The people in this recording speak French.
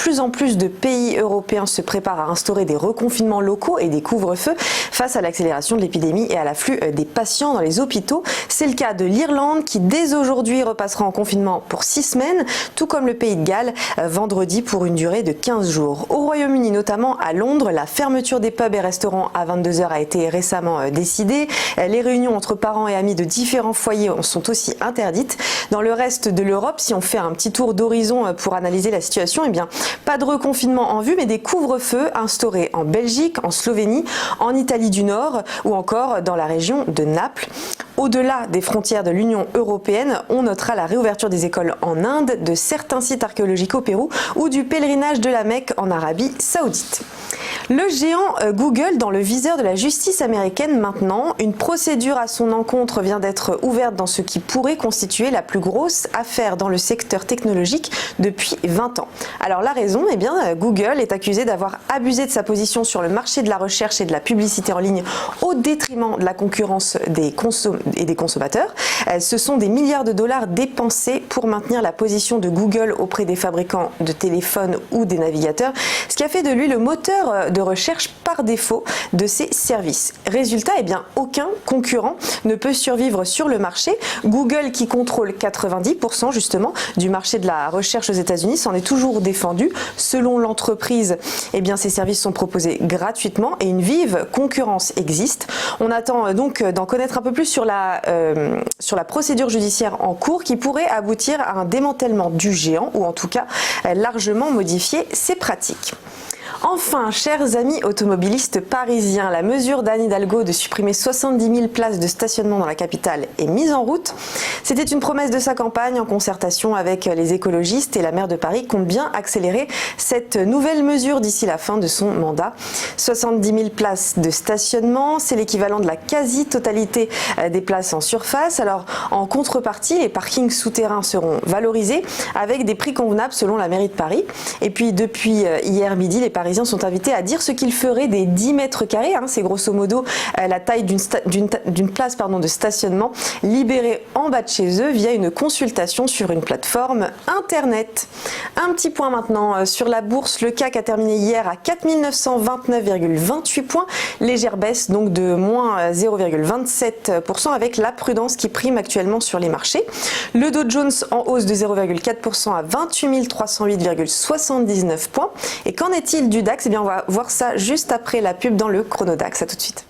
plus en plus de pays européens se préparent à instaurer des reconfinements locaux et des couvre-feux face à l'accélération de l'épidémie et à l'afflux des patients dans les hôpitaux. C'est le cas de l'Irlande qui dès aujourd'hui repassera en confinement pour 6 semaines, tout comme le Pays de Galles vendredi pour une durée de 15 jours. Au Royaume-Uni, notamment à Londres, la fermeture des pubs et restaurants à 22h a été récemment décidée. Les réunions entre parents et amis de différents foyers sont aussi interdites. Dans le reste de l'Europe, si on fait un petit tour d'horizon pour analyser la situation, eh bien, pas de reconfinement en vue, mais des couvre-feux instaurés en Belgique, en Slovénie, en Italie du Nord ou encore dans la région de Naples. Au-delà des frontières de l'Union européenne, on notera la réouverture des écoles en Inde, de certains sites archéologiques au Pérou ou du pèlerinage de la Mecque en Arabie Saoudite. Le géant Google dans le viseur de la justice américaine maintenant. Une procédure à son encontre vient d'être ouverte dans ce qui pourrait constituer la plus grosse affaire dans le secteur technologique depuis 20 ans. Alors la raison, eh bien, Google est accusé d'avoir abusé de sa position sur le marché de la recherche et de la publicité en ligne au détriment de la concurrence des consommateurs. Ce sont des milliards de dollars dépensés pour maintenir la position de Google auprès des fabricants de téléphones ou des navigateurs, ce qui a fait de lui le moteur de recherche par défaut de ces services. Résultat, eh bien, aucun concurrent ne peut survivre sur le marché. Google, qui contrôle 90% justement du marché de la recherche aux États-Unis, s'en est toujours défendu. Selon l'entreprise, eh bien, ces services sont proposés gratuitement et une vive concurrence existe. On attend donc d'en connaître un peu plus sur la procédure judiciaire en cours qui pourrait aboutir à un démantèlement du géant ou en tout cas largement modifier ses pratiques. Enfin, chers amis automobilistes parisiens, la mesure d'Anne Hidalgo de supprimer 70 000 places de stationnement dans la capitale est mise en route. C'était une promesse de sa campagne en concertation avec les écologistes et la maire de Paris compte bien accélérer cette nouvelle mesure d'ici la fin de son mandat. 70 000 places de stationnement, c'est l'équivalent de la quasi-totalité des places en surface. Alors, en contrepartie, les parkings souterrains seront valorisés avec des prix convenables selon la mairie de Paris. Et puis, depuis hier midi, les Parisiens sont invités à dire ce qu'ils feraient des 10 mètres carrés. C'est grosso modo la taille d'une place de stationnement libérée en bas de chez eux via une consultation sur une plateforme internet. Un petit point maintenant sur la bourse. Le CAC a terminé hier à 4 929,28 points. Légère baisse donc de moins 0,27% avec la prudence qui prime actuellement sur les marchés. Le Dow Jones en hausse de 0,4% à 28 308,79 points. Et qu'en est-il du DAX? Eh bien, on va voir ça juste après la pub dans le Chrono DAX. À tout de suite.